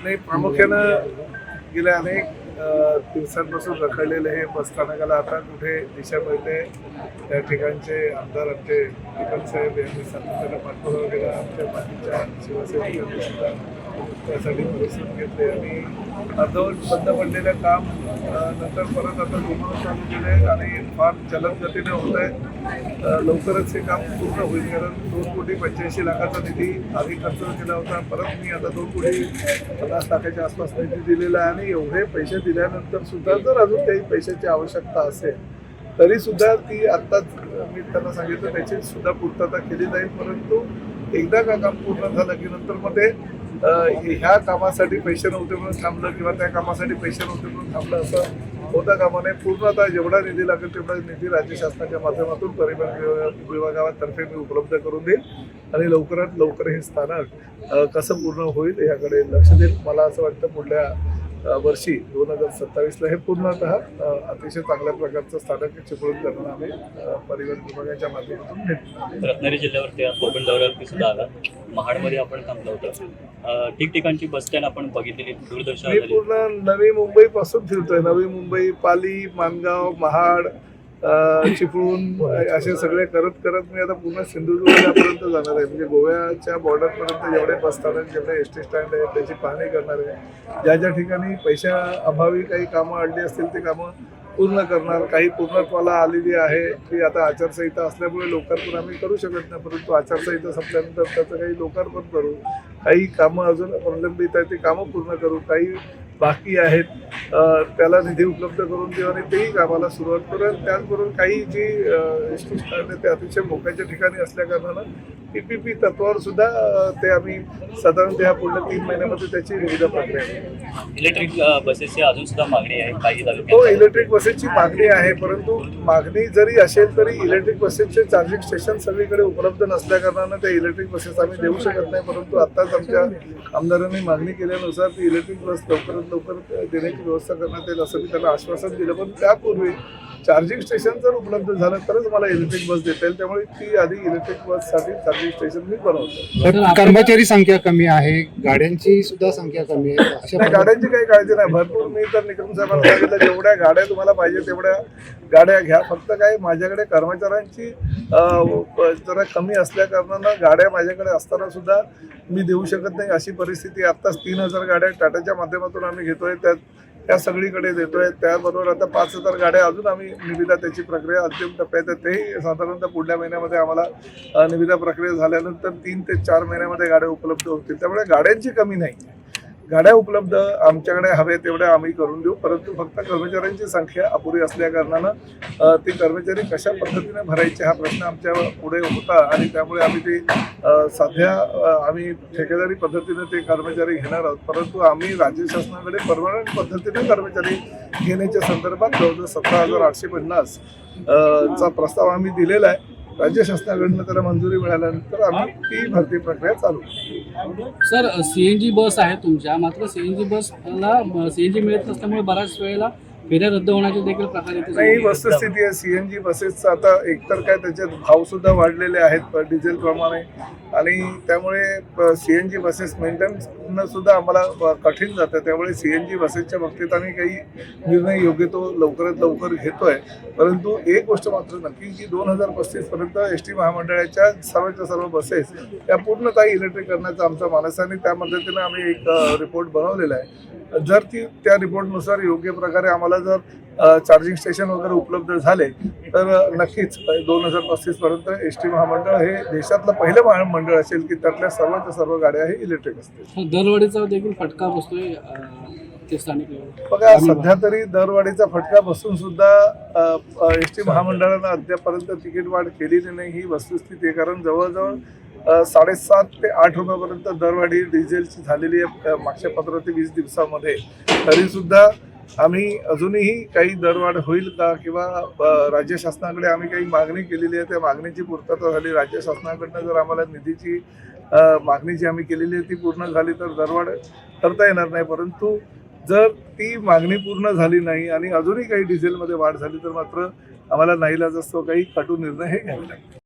नाही, प्रामुख्यानं गेल्या अनेक दिवसांपासून रखडलेले हे बसस्थानकाला आता कुठे दिशा मिळते. त्या ठिकाणचे आमदार आमचे दीपक साहेब यांनी सातत्यानं पाठपुरावा केला. आमच्या बाकीच्या शिवसैनिकांनी सुद्धा त्यासाठी परिश्रम घेतले आणि अर्धवट बंद पडलेलं काम नंतर परत आता जोमानं चालू केले आणि फार जलद गतीने होत आहे. लवकरच हे काम पूर्ण होईल, कारण 2,85,00,000 निधी आधी खर्च केला होता. परत मी आता 2,50,00,000 आसपास निधी दिलेला आहे आणि एवढे पैसे दिल्यानंतर सुद्धा जर अजून काही पैशाची आवश्यकता असेल तरी सुद्धा ती आत्ताच मी त्यांना सांगितलं त्याची सुद्धा पूर्तता केली जाईल. परंतु एकदा का काम पूर्ण झालं की नंतर मग ते ह्या कामासाठी पैसे नव्हते म्हणून थांबलं किंवा त्या कामासाठी पैसे नव्हते म्हणून थांबलं असं होता कामा नये. पूर्णतः जेवढा निधी लागेल तेवढा निधी राज्य शासनाच्या माध्यमातून परिवहन विभागातर्फे मी उपलब्ध करून देईल आणि लवकरात लवकर हे स्थानक कसं पूर्ण होईल याकडे लक्ष देईल. मला असं वाटतं पुढल्या वर्षी 2027ला हे पूर्णतः अतिशय चांगल्या प्रकारचं स्थानक चिपळूण करणं आम्ही परिवहन विभागाच्या माध्यमातून घेतलं. रत्नागिरी जिल्ह्यावरती कोकण दौऱ्यावरती सुद्धा आला, महाडमध्ये आपण थांबलो होतो. ठिकठिकाणची बस स्टँड आपण बघितलेली दूरदर्शन. मी पूर्ण नवी मुंबई पासून फिरतोय. नवी मुंबई, पाली, माणगाव, महाड, चिपळूण असे सगळे करत करत मी आता पूर्ण सिंधुदुर्गापर्यंत जाणार आहे. म्हणजे गोव्याच्या बॉर्डरपर्यंत जेवढे बसस्थानक जेवढे एस टी स्टँड आहे त्याची पाहणी करणार आहे. ज्या ज्या ठिकाणी पैशा अभावी काही कामं अडली असतील ती कामं पूर्ण करणार. काही पूर्णत्वाला आलेली आहे की आता आचारसंहिता असल्यामुळे लोकार्पण आम्ही करू शकत नाही, परंतु आचारसंहिता संपल्यानंतर त्याचं काही लोकार्पण करू. काही कामं अजून प्रलंबित आहेत ती कामं पूर्ण करू. काही बाकी आहेत त्याला निधी उपलब्ध करून देऊ आणि तेही कामाला सुरुवात करू. त्याचबरोबर काही जी एस टी स्टँड आहे ते अतिशय मोक्याच्या ठिकाणी असल्या कारणानं PPP तत्वावर सुद्धा ते आम्ही साधारणतः ह्या पुढल्या 3 महिन्यामध्ये त्याची निविदा प्रक्रिया. इलेक्ट्रिक बसेसची अजून सुद्धा मागणी आहे काही हो, इलेक्ट्रिक बसेसची मागणी आहे, परंतु मागणी जरी असेल तरी इलेक्ट्रिक बसेसचे चार्जिंग स्टेशन सगळीकडे उपलब्ध नसल्या कारणानं ते इलेक्ट्रिक बसेस आम्ही देऊ शकत नाही. परंतु आत्ताच आमच्या आमदारांनी मागणी केल्यानुसार ती इलेक्ट्रिक बस लवकरात लवकर देण्याची व्यवस्था करण्यात येईल असं मी त्यांना आश्वासन दिलं. पण त्यापूर्वी चार्जिंग स्टेशन जर उपलब्ध झालं तरच मला इलेक्ट्रिक बस देता येईल. त्यामुळे ती आधी इलेक्ट्रिक बससाठी चार्जिंग स्टेशन मी बनवतो. कर्मचारी संख्या कमी आहे, गाड्यांची सुद्धा संख्या कमी आहे. नाही, गाड्यांची काही काळजी नाही. भरपूर मी तर निकम साहेबांना सांगितलं जेवढ्या गाड्या तुम्हाला पाहिजे तेवढ्या गाड्या घ्या. फक्त काय माझ्याकडे कर्मचाऱ्यांची जरा कमी असल्या कारणानं गाड्या माझ्याकडे असताना सुद्धा मी देऊ शकत नाही अशी परिस्थिती. आत्ताच 3,000 गाड्या टाटाच्या माध्यमातून आम्ही घेतोय, त्या सगळीकडे देतोय. त्याबरोबर आता 5,000 गाड्या अजून आम्ही निविदा त्याची प्रक्रिया अंतिम टप्प्यात आहे. तेही साधारणतः पुढल्या महिन्यामध्ये आम्हाला निविदा प्रक्रिया झाल्यानंतर 3 ते 4 महिन्यामध्ये गाड्या उपलब्ध होतील. त्यामुळे गाड्यांची कमी नाही. गाड्या उपलब्ध आमच्याकडे हवे तेवढ्या आम्ही करून देऊ, परंतु फक्त कर्मचाऱ्यांची संख्या अपुरी असल्या कारणानं ती कर्मचारी कशा पद्धतीने भरायचे हा प्रश्न आमच्या पुढे होता आणि त्यामुळे आम्ही ते सध्या आम्ही ठेकेदारी पद्धतीने ते कर्मचारी घेणार आहोत. परंतु आम्ही राज्य शासनाकडे परमनंट पद्धतीने कर्मचारी घेण्याच्या संदर्भात जवळजवळ 17,850 चा प्रस्ताव आम्ही दिलेला आहे. राज्य शासनाकडनं त्याला मंजुरी मिळाल्यानंतर आम्ही ती भरती प्रक्रिया चालू. सर, CNG बस आहे तुमच्या, मात्र CNG बसला CNG मिळत नसल्यामुळे बऱ्याच वेळेला फेऱ्या रद्द होण्याचे देखील प्रकार येते. नाही, ही वस्तुस्थिती आहे. CNG बसेसचा आता एकतर काय त्याचे भावसुद्धा वाढलेले आहेत डिझेल प्रमाणे आणि त्यामुळे CNG बसेस मेंटेनन्सनं सुद्धा आम्हाला कठीण जातं. त्यामुळे CNG बसेसच्या बाबतीत आम्ही काही निर्णय योग्य तो लवकरात लवकर घेतोय. परंतु एक गोष्ट मात्र नक्की की 2035 पर्यंत ST महामंडळाच्या सर्वच्या सर्व बसेस त्या पूर्णतः इलेक्ट्रिक करण्याचा आमचा मानस आहे आणि त्या पद्धतीने आम्ही एक रिपोर्ट बनवलेला आहे. जर त्या रिपोर्टनुसार योग्य प्रकारे आम्हाला जर चार्जिंग स्टेशन वगैरे उपलब्ध झाले तर नक्कीच 2035 पर्यंत ST महामंडळ हे देशातलं पहिलं महामंडळ असेल की त्यातल्या सर्वच्या सर्व गाड्या हे इलेक्ट्रिक असतील. दरवाढीचा देखील फटका बसतोय ते स्थानिक. बघा, सध्या तरी दरवाढीचा फटका बसून सुद्धा ST महामंडळानं अद्यापर्यंत तिकीट वाढ केलेली नाही ही वस्तुस्थिती आहे. कारण जवळजवळ 7.5 ते 8 रुपयापर्यंत दरवाढी डिझेलची झालेली आहे मागच्या 15 ते 20 दिवसामध्ये. तरीसुद्धा आम्ही अजूनही काही दरवाढ होईल का किंवा राज्य शासनाकडे आम्ही काही मागणी केलेली आहे, त्या मागणीची पूर्तता झाली. राज्य शासनाकडनं जर आम्हाला निधीची मागणी जी आम्ही केलेली आहे ती पूर्ण झाली तर दरवाढ करता येणार नाही. परंतु जर ती मागणी पूर्ण झाली नाही आणि अजूनही काही डिझेलमध्ये वाढ झाली तर मात्र आम्हाला नाईलाज असतो काही कटू निर्णय हे घ्यावे लागतात.